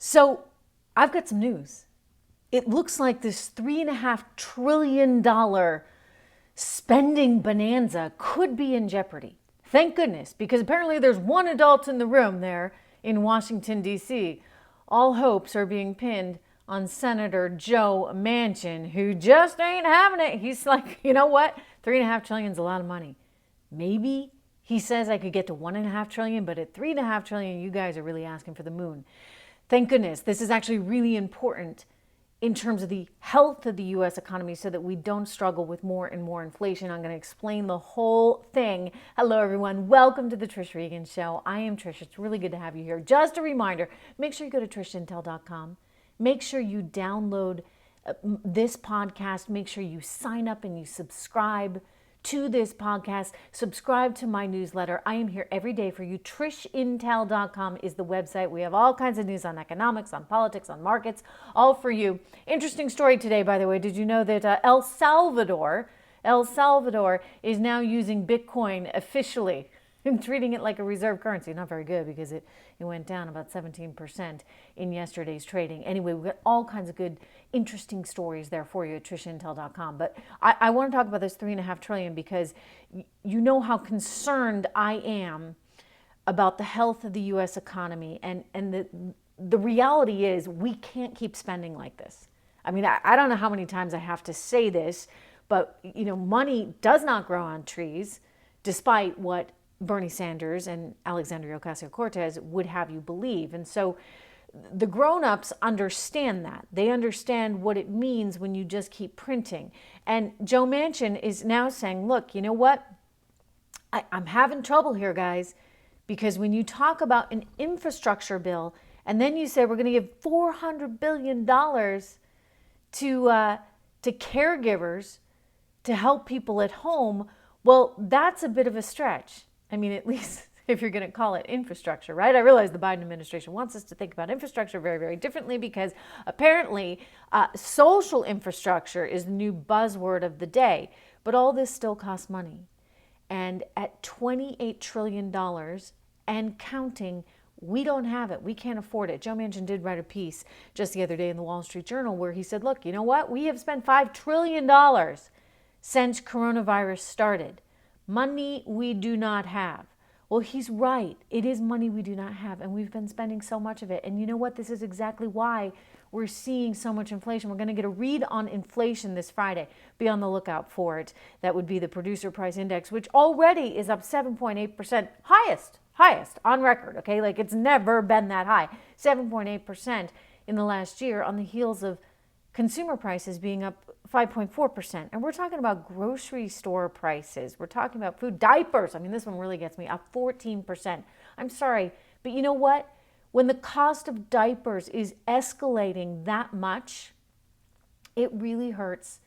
So I've got some news. It looks like this $3.5 trillion spending bonanza could be in jeopardy. Thank goodness, because apparently there's one adult in the room there in Washington, D.C. All hopes are being pinned on Senator Joe Manchin, who just ain't having it. He's like, you know what? $3.5 trillion is a lot of money. Maybe he says I could get to $1.5 trillion, but at $3.5 trillion, you guys are really asking for the moon. Thank goodness. This is actually really important in terms of the health of the U.S. economy so that we don't struggle with more and more inflation. I'm going to explain the whole thing. Hello, everyone. Welcome to the Trish Regan Show. I am Trish. It's really good to have you here. Just a reminder, make sure you go to trishintel.com. Make sure you download this podcast. Make sure you sign up and you subscribe to this podcast. Subscribe to my newsletter. I am here every day for you. Trishintel.com is the website. We have all kinds of news on economics, on politics, on markets, all for you. Interesting story today, by the way. Did you know that El Salvador is now using Bitcoin officially and treating it like a reserve currency? Not very good, because it went down about 17% in yesterday's trading. Anyway, we've got all kinds of good, interesting stories there for you at trishintel.com. But I want to talk about this $3.5 trillion because you know how concerned I am about the health of the U.S. economy. And the reality is we can't keep spending like this. I mean, I don't know how many times I have to say this, but money does not grow on trees, despite what Bernie Sanders and Alexandria Ocasio-Cortez would have you believe. And so the grown-ups understand that. They understand what it means when you just keep printing. And Joe Manchin is now saying, look, you know what? I'm having trouble here, guys, because when you talk about an infrastructure bill and then you say we're going to give $400 billion to caregivers to help people at home, well, that's a bit of a stretch. I mean, at least if you're going to call it infrastructure, right? I realize the Biden administration wants us to think about infrastructure very, very differently because apparently social infrastructure is the new buzzword of the day. But all this still costs money. And at $28 trillion and counting, we don't have it. We can't afford it. Joe Manchin did write a piece just the other day in the Wall Street Journal where he said, look, you know what? We have spent $5 trillion since coronavirus started. Money we do not have. Well, he's right. It is money we do not have, and we've been spending so much of it. And you know what? This is exactly why we're seeing so much inflation. We're going to get a read on inflation this Friday. Be on the lookout for it. That would be the Producer Price Index, which already is up 7.8%, highest on record, okay? Like it's never been that high. 7.8% in the last year on the heels of consumer prices being up 5.4%. And we're talking about grocery store prices. We're talking about food, diapers. I mean, this one really gets me, up 14%. I'm sorry, but you know what? When the cost of diapers is escalating that much, it really hurts.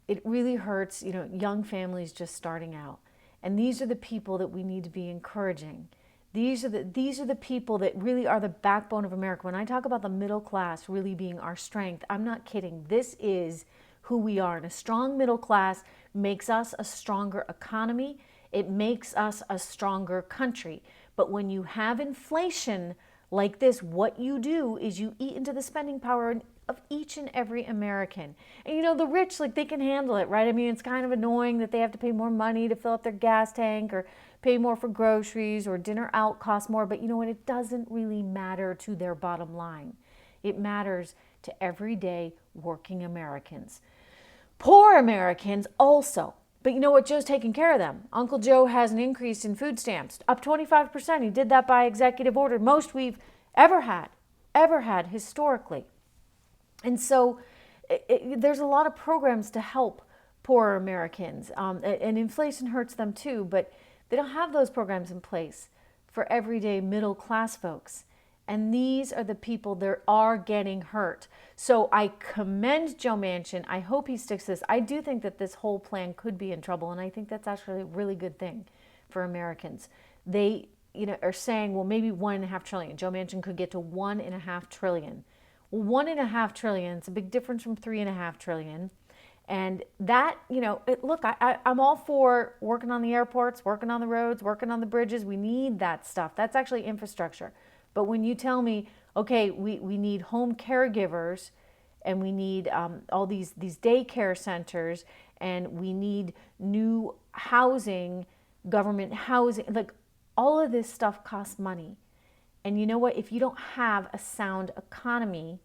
It really hurts, young families just starting out. And these are the people that we need to be encouraging. These are the people that really are the backbone of America. When I talk about the middle class really being our strength, I'm not kidding. This is who we are. And a strong middle class makes us a stronger economy. It makes us a stronger country. But when you have inflation like this, what you do is you eat into the spending power of each and every American. And the rich, they can handle it, right? I mean, it's kind of annoying that they have to pay more money to fill up their gas tank or pay more for groceries or dinner out costs more. But you know what? It doesn't really matter to their bottom line. It matters to everyday working Americans. Poor Americans also. But you know what? Joe's taking care of them. Uncle Joe has an increase in food stamps, up 25%. He did that by executive order, most we've ever had historically. And so there's a lot of programs to help poorer Americans. And inflation hurts them too, but they don't have those programs in place for everyday middle class folks. And these are the people that are getting hurt. So I commend Joe Manchin. I hope he sticks to this. I do think that this whole plan could be in trouble, and I think that's actually a really good thing for Americans. They are saying, well, maybe $1.5 trillion. Joe Manchin could get to $1.5 trillion. Well, $1.5 trillion, it's a big difference from $3.5 trillion. And that, look, I'm all for working on the airports, working on the roads, working on the bridges. We need that stuff. That's actually infrastructure. But when you tell me okay, we need home caregivers, and we need all these daycare centers, and we need new housing, government housing. Like, all of this stuff costs money. And you know what? If you don't have a sound economy,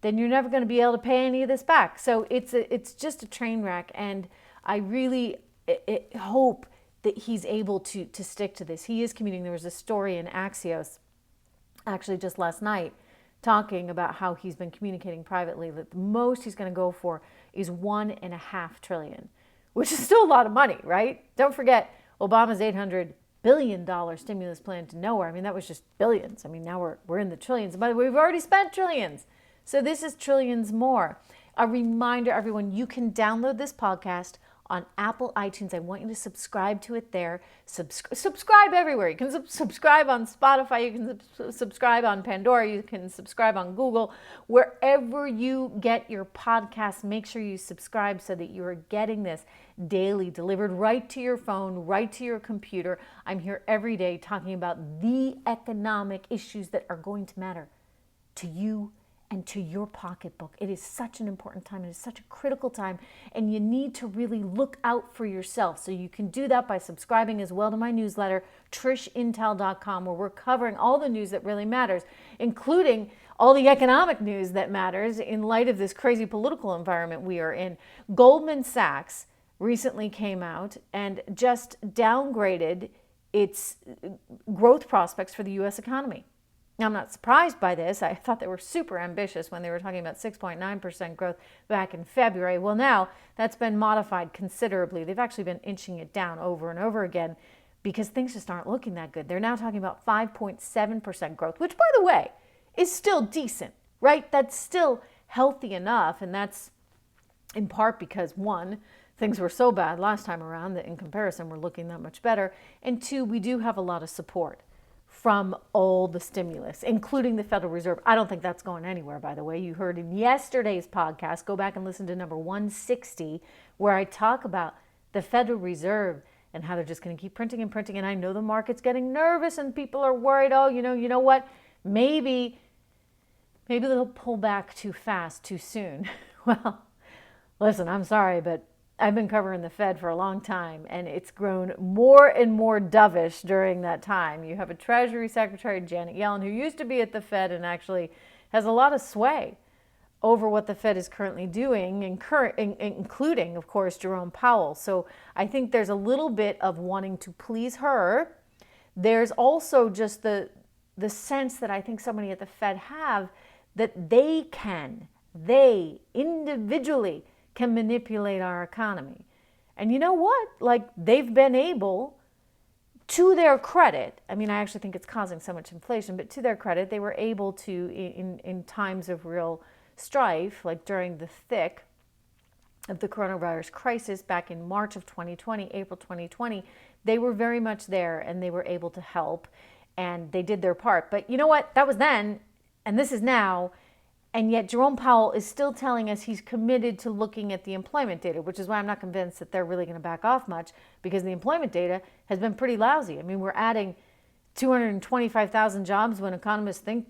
then you're never going to be able to pay any of this back. So it's just a train wreck. And I really hope that he's able to stick to this. He is communicating. There was a story in Axios, actually just last night, talking about how he's been communicating privately that the most he's going to go for is $1.5 trillion, which is still a lot of money, right? Don't forget Obama's $800 billion stimulus plan to nowhere. I mean, that was just billions. I mean, now we're in the trillions. By the way, we've already spent trillions. So this is trillions more. A reminder, everyone, you can download this podcast on Apple iTunes. I want you to subscribe to it there. Subscribe everywhere. You can subscribe on Spotify. You can subscribe on Pandora. You can subscribe on Google. Wherever you get your podcasts, make sure you subscribe so that you are getting this daily, delivered right to your phone, right to your computer. I'm here every day talking about the economic issues that are going to matter to you and to your pocketbook. It is such an important time. It is such a critical time, and you need to really look out for yourself. So you can do that by subscribing as well to my newsletter, trishintel.com, where we're covering all the news that really matters, including all the economic news that matters in light of this crazy political environment we are in. Goldman Sachs recently came out and just downgraded its growth prospects for the U.S. economy. Now, I'm not surprised by this. I thought they were super ambitious when they were talking about 6.9% growth back in February. Well, now that's been modified considerably. They've actually been inching it down over and over again because things just aren't looking that good. They're now talking about 5.7% growth, which, by the way, is still decent, right? That's still healthy enough. And that's in part because, one, things were so bad last time around that in comparison we're looking that much better. And two, we do have a lot of support from all the stimulus, including the Federal Reserve. I don't think that's going anywhere, by the way. You heard in yesterday's podcast, go back and listen to number 160, where I talk about the Federal Reserve and how they're just going to keep printing and printing. And I know the market's getting nervous and people are worried, oh, you know what? Maybe they'll pull back too fast, too soon. Well, listen, I'm sorry, but I've been covering the Fed for a long time, and it's grown more and more dovish during that time. You have a Treasury Secretary, Janet Yellen, who used to be at the Fed and actually has a lot of sway over what the Fed is currently doing, including, of course, Jerome Powell. So I think there's a little bit of wanting to please her. There's also just the sense that I think so many at the Fed have that they individually can manipulate our economy. And you know what? Like, they've been able, to their credit, I mean, I actually think it's causing so much inflation, but to their credit, they were able to, in times of real strife, like during the thick of the coronavirus crisis back in March of 2020, April 2020, they were very much there and they were able to help and they did their part. But you know what? That was then, and this is now. And yet Jerome Powell is still telling us he's committed to looking at the employment data, which is why I'm not convinced that they're really going to back off much, because the employment data has been pretty lousy. I mean, we're adding 225,000 jobs when economists think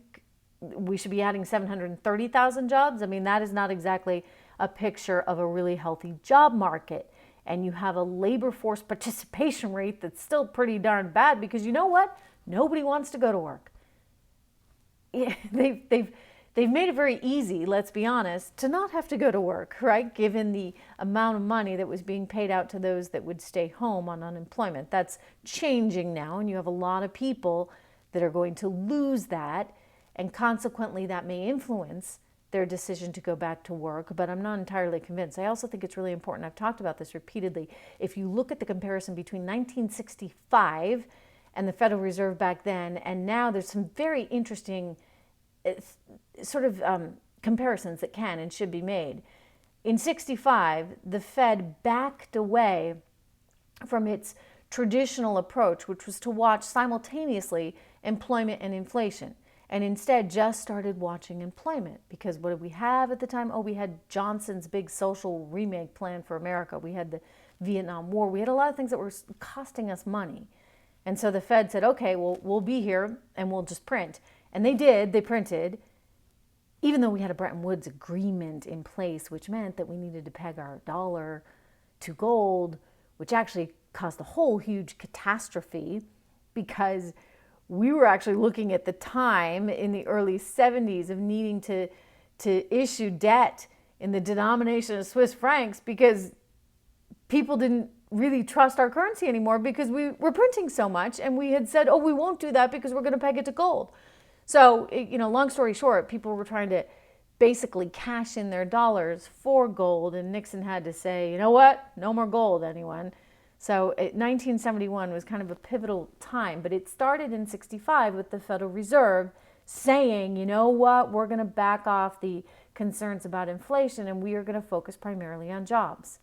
we should be adding 730,000 jobs. I mean, that is not exactly a picture of a really healthy job market. And you have a labor force participation rate that's still pretty darn bad, because you know what? Nobody wants to go to work. They've made it very easy, let's be honest, to not have to go to work, right? Given the amount of money that was being paid out to those that would stay home on unemployment. That's changing now, and you have a lot of people that are going to lose that, and consequently that may influence their decision to go back to work, but I'm not entirely convinced. I also think it's really important, I've talked about this repeatedly, if you look at the comparison between 1965 and the Federal Reserve back then, and now, there's some very interesting comparisons that can and should be made. In 65, the Fed backed away from its traditional approach, which was to watch simultaneously employment and inflation, and instead just started watching employment. Because what did we have at the time? Oh, we had Johnson's big social remake plan for America. We had the Vietnam War. We had a lot of things that were costing us money. And so the Fed said, okay, well, we'll be here and we'll just print. And they did, they printed, even though we had a Bretton Woods agreement in place, which meant that we needed to peg our dollar to gold, which actually caused a whole huge catastrophe because we were actually looking at the time in the early 70s of needing to issue debt in the denomination of Swiss francs because people didn't really trust our currency anymore because we were printing so much, and we had said, oh, we won't do that because we're going to peg it to gold. So, long story short, people were trying to basically cash in their dollars for gold, and Nixon had to say, you know what, no more gold, anyone. So 1971 was kind of a pivotal time, but it started in 65 with the Federal Reserve saying, you know what, we're going to back off the concerns about inflation and we are going to focus primarily on jobs,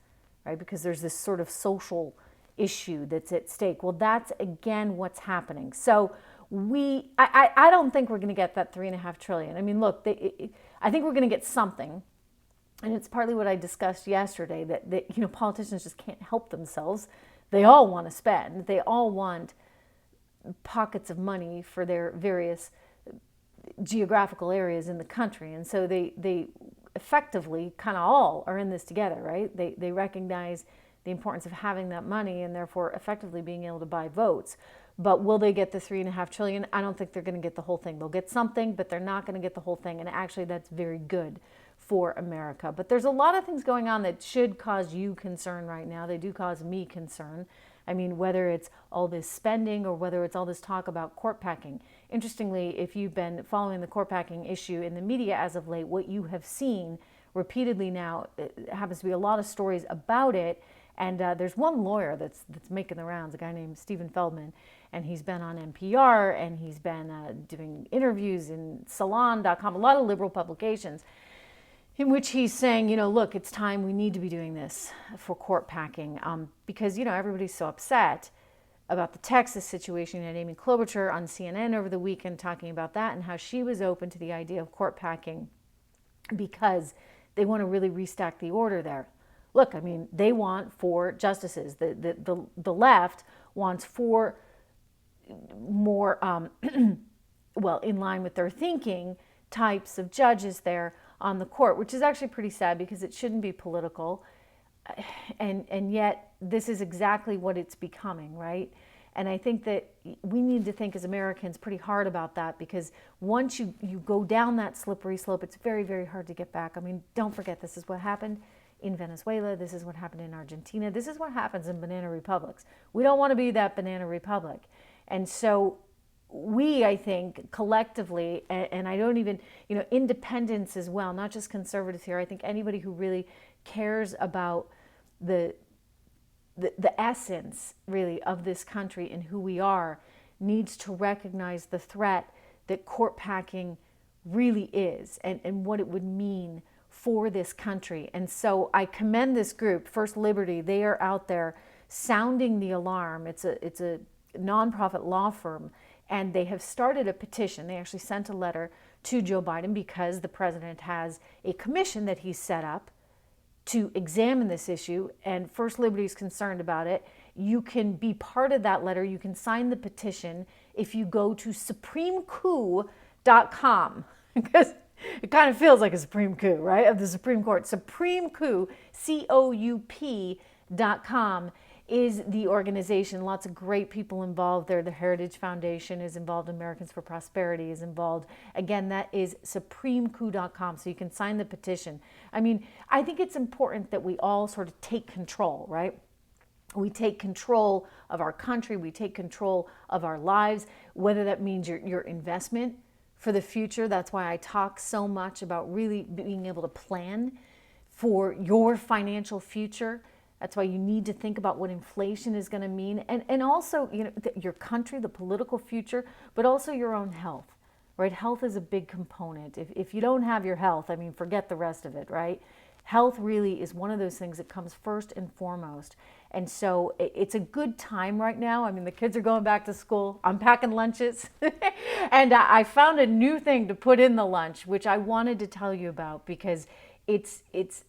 right? Because there's this sort of social issue that's at stake. Well, that's again what's happening. So I don't think we're going to get that $3.5 trillion. I mean, look, I think we're going to get something. And it's partly what I discussed yesterday, that politicians just can't help themselves. They all want to spend. They all want pockets of money for their various geographical areas in the country. And so they effectively kind of all are in this together, right? They recognize the importance of having that money and therefore effectively being able to buy votes. But will they get the $3.5 trillion? I don't think they're going to get the whole thing. They'll get something, but they're not going to get the whole thing. And actually, that's very good for America. But there's a lot of things going on that should cause you concern right now. They do cause me concern. I mean, whether it's all this spending or whether it's all this talk about court packing. Interestingly, if you've been following the court packing issue in the media as of late, what you have seen repeatedly now, it happens to be a lot of stories about it. And there's one lawyer that's making the rounds, a guy named Stephen Feldman, and he's been on NPR and he's been doing interviews in Salon.com, a lot of liberal publications, in which he's saying, look, it's time, we need to be doing this for court packing because, everybody's so upset about the Texas situation. You had Amy Klobuchar on CNN over the weekend talking about that and how she was open to the idea of court packing because they want to really restack the order there. Look, I mean, they want 4 justices. The left wants 4 more, well, in line with their thinking, types of judges there on the court, which is actually pretty sad because it shouldn't be political. And yet this is exactly what it's becoming, right? And I think that we need to think as Americans pretty hard about that because once you go down that slippery slope, it's very, very hard to get back. I mean, don't forget, this is what happened in Venezuela. This is what happened in Argentina. This is what happens in banana republics. We don't want to be that banana republic. And so we, I think, collectively, and I don't even, independents as well, not just conservatives here. I think anybody who really cares about the essence, really, of this country and who we are needs to recognize the threat that court packing really is and what it would mean for this country. And so I commend this group, First Liberty. They are out there sounding the alarm. It's a nonprofit law firm, and they have started a petition. They actually sent a letter to Joe Biden because the president has a commission that he's set up to examine this issue, and First Liberty is concerned about it. You can be part of that letter. You can sign the petition if you go to supremecoup.com because it kind of feels like a Supreme Coup, right? Of the Supreme Court. Supreme Coup, COUP.com is the organization. Lots of great people involved there. The Heritage Foundation is involved. Americans for Prosperity is involved. Again, that is supremecoup.com, so you can sign the petition. I mean, I think it's important that we all sort of take control, right? We take control of our country. We take control of our lives, whether that means your investment for the future. That's why I talk so much about really being able to plan for your financial future. That's why you need to think about what inflation is going to mean, and also your country, the political future, but also your own health, right? Health is a big component. If you don't have your health, I mean, forget the rest of it, right? Health really is one of those things that comes first and foremost. And so it's a good time right now. I mean, the kids are going back to school. I'm packing lunches. And I found a new thing to put in the lunch, which I wanted to tell you about because it's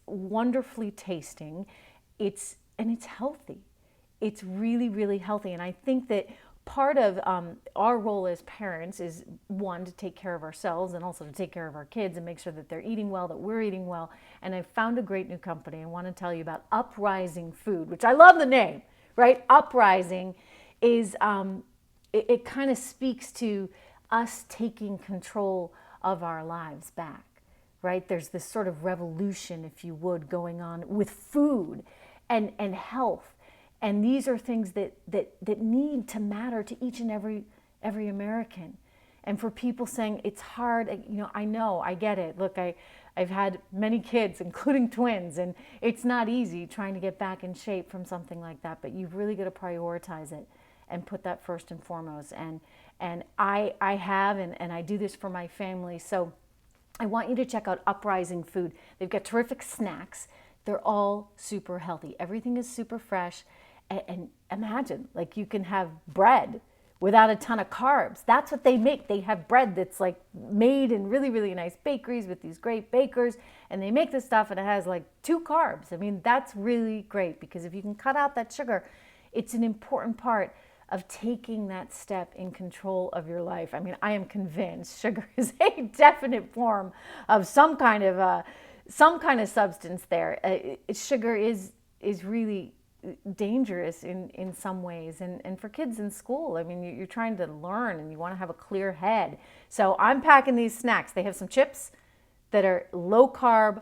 wonderfully tasting. It's healthy. It's really, really healthy. And I think that part of our role as parents is, one, to take care of ourselves and also to take care of our kids and make sure that they're eating well, that we're eating well. And I found a great new company. I want to tell you about Uprising Food, which I love the name, right? Uprising is, it kind of speaks to us taking control of our lives back, right? There's this sort of revolution, if you would, going on with food and health. And these are things that need to matter to each and every American. And for people saying it's hard, I know, I get it. Look, I've had many kids, including twins, and it's not easy trying to get back in shape from something like that, but you've really got to prioritize it and put that first and foremost. And I have, and I do this for my family. So I want you to check out Uprising Food. They've got terrific snacks. They're all super healthy. Everything is super fresh. And imagine, like, you can have bread without a ton of carbs. That's what they make. They have bread that's like made in really, really nice bakeries with these great bakers. And they make this stuff and it has like 2 carbs. I mean, that's really great, because if you can cut out that sugar, it's an important part of taking that step in control of your life. I mean, I am convinced sugar is a definite form of some kind of substance there. Sugar is really dangerous in some ways, and for kids in school. I mean, you're trying to learn and you want to have a clear head. So I'm packing these snacks. They have some chips that are low carb,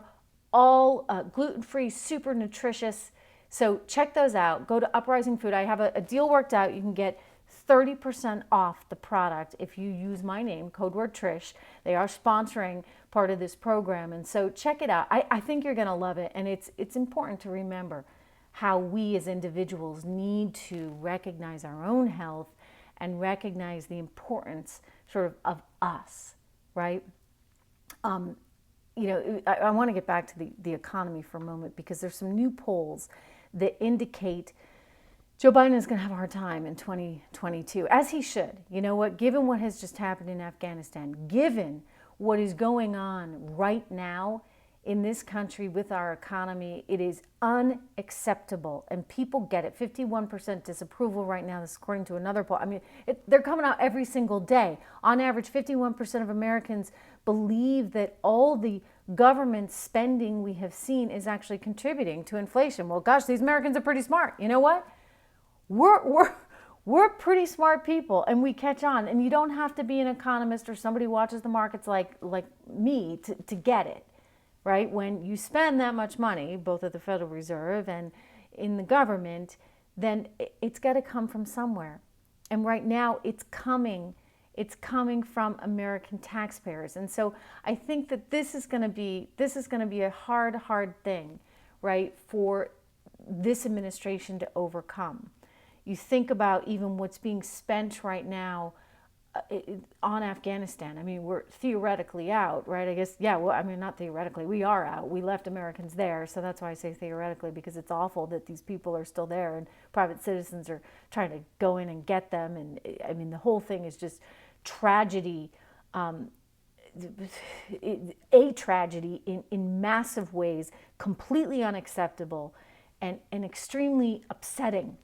all gluten-free, super nutritious. So check those out. Go to Uprising Food. I have a deal worked out. You can get 30% off the product if you use my name, code word Trish. They are sponsoring part of this program, and so check it out. I think you're going to love it, and it's important to remember how we as individuals need to recognize our own health and recognize the importance sort of us, right? I want to get back to the economy for a moment, because there's some new polls that indicate Joe Biden is going to have a hard time in 2022, as he should. You know what? Given what has just happened in Afghanistan, given what is going on right now in this country with our economy, it is unacceptable. And people get it. 51% disapproval right now. This is according to another poll. I mean, they're coming out every single day. On average, 51% of Americans believe that all the government spending we have seen is actually contributing to inflation. Well, gosh, these Americans are pretty smart. You know what? We're pretty smart people, and we catch on. And you don't have to be an economist or somebody who watches the markets like me to get it. Right? When you spend that much money, both at the Federal Reserve and in the government, then it's got to come from somewhere. And right now it's coming from American taxpayers. And so I think that this is going to be a hard thing, right, for this administration to overcome. You think about even what's being spent right now on Afghanistan. I mean, we're theoretically out, right? I guess, yeah, well, I mean, not theoretically, we are out. We left Americans there, so that's why I say theoretically, because it's awful that these people are still there and private citizens are trying to go in and get them. And I mean, the whole thing is just tragedy, a tragedy in massive ways, completely unacceptable and extremely upsetting.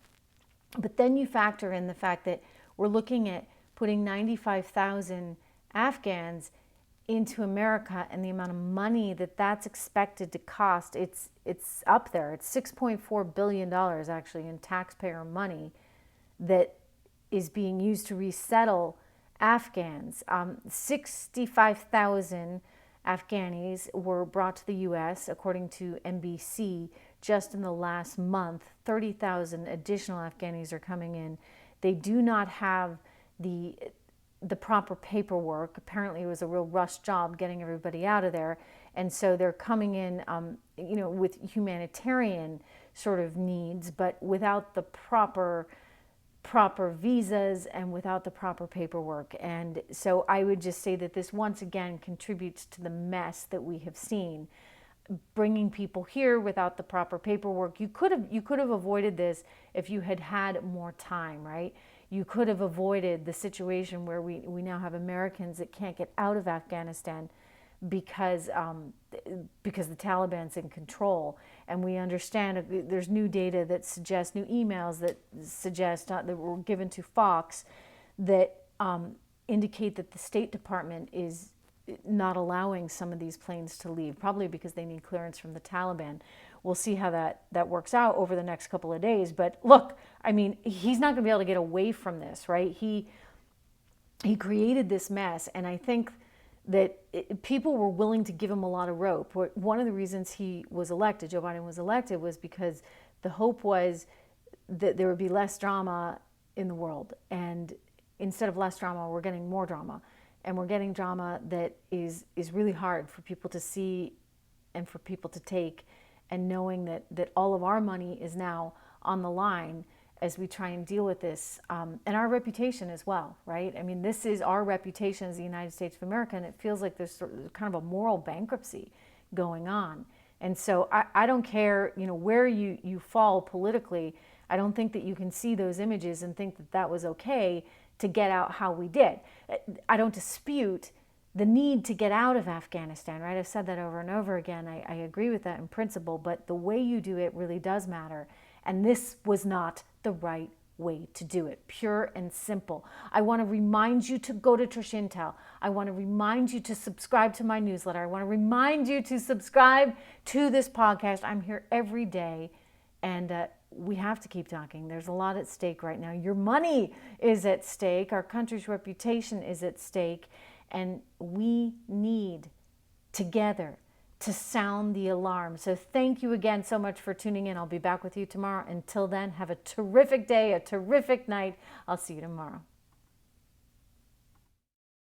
But then you factor in the fact that we're looking at putting 95,000 Afghans into America, and the amount of money that's expected to cost, it's up there. It's $6.4 billion actually in taxpayer money that is being used to resettle Afghans. 65,000 Afghanis were brought to the U.S., according to NBC, just in the last month. 30,000 additional Afghanis are coming in. They do not have the proper paperwork. Apparently it was a real rush job getting everybody out of there. And so they're coming in, with humanitarian sort of needs, but without the proper visas and without the proper paperwork. And so I would just say that this once again contributes to the mess that we have seen. Bringing people here without the proper paperwork. You could have avoided this if you had had more time, right? You could have avoided the situation where we now have Americans that can't get out of Afghanistan because the Taliban's in control. And we understand there's new data that suggests, new emails that suggest, that were given to Fox, that indicate that the State Department is not allowing some of these planes to leave, probably because they need clearance from the Taliban. We'll see how that works out over the next couple of days. But look, I mean, he's not going to be able to get away from this, right? He created this mess, and I think that people were willing to give him a lot of rope. One of the reasons he was elected, Joe Biden was elected, was because the hope was that there would be less drama in the world. And instead of less drama, we're getting more drama. And we're getting drama that is really hard for people to see and for people to take. And knowing that all of our money is now on the line as we try and deal with this, and our reputation as well, right? I mean, this is our reputation as the United States of America, and it feels like there's kind of a moral bankruptcy going on. And so I don't care, where you fall politically. I don't think that you can see those images and think that that was okay to get out how we did. I don't dispute the need to get out of Afghanistan, right? I've said that over and over again. I agree with that in principle, but the way you do it really does matter. And this was not the right way to do it, pure and simple. I want to remind you to go to Trish Intel. I want to remind you to subscribe to my newsletter. I want to remind you to subscribe to this podcast. I'm here every day, and we have to keep talking. There's a lot at stake right now. Your money is at stake. Our country's reputation is at stake, and we need together to sound the alarm. So thank you again so much for tuning in. I'll be back with you tomorrow. Until then, have a terrific day, a terrific night. I'll see you tomorrow.